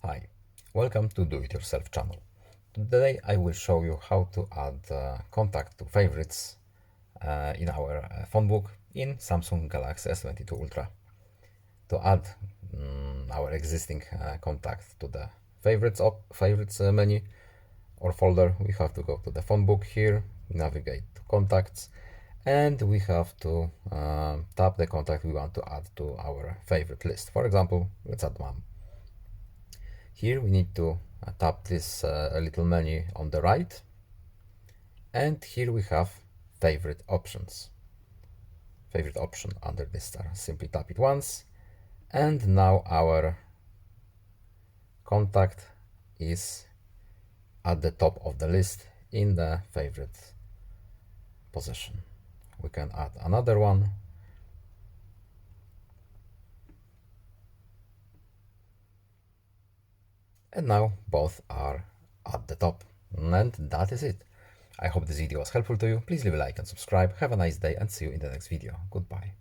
Hi, welcome to Do It Yourself channel. Today I will show you how to add contact to favorites in our phone book in Samsung Galaxy S22 Ultra. To add our existing contact to the favorites menu or folder, we have to go to the phone book here, navigate to contacts, and we have to tap the contact we want to add to our favorite list. For example, let's add mom. Here we need to tap this little menu on the right, and here we have favorite options. Favorite option under this star. Simply tap it once, and now our contact is at the top of the list in the favorite position. We can add another one. And now both are at the top. And that is it. I hope this video was helpful to you. Please leave a like and subscribe. Have a nice day and see you in the next video. Goodbye.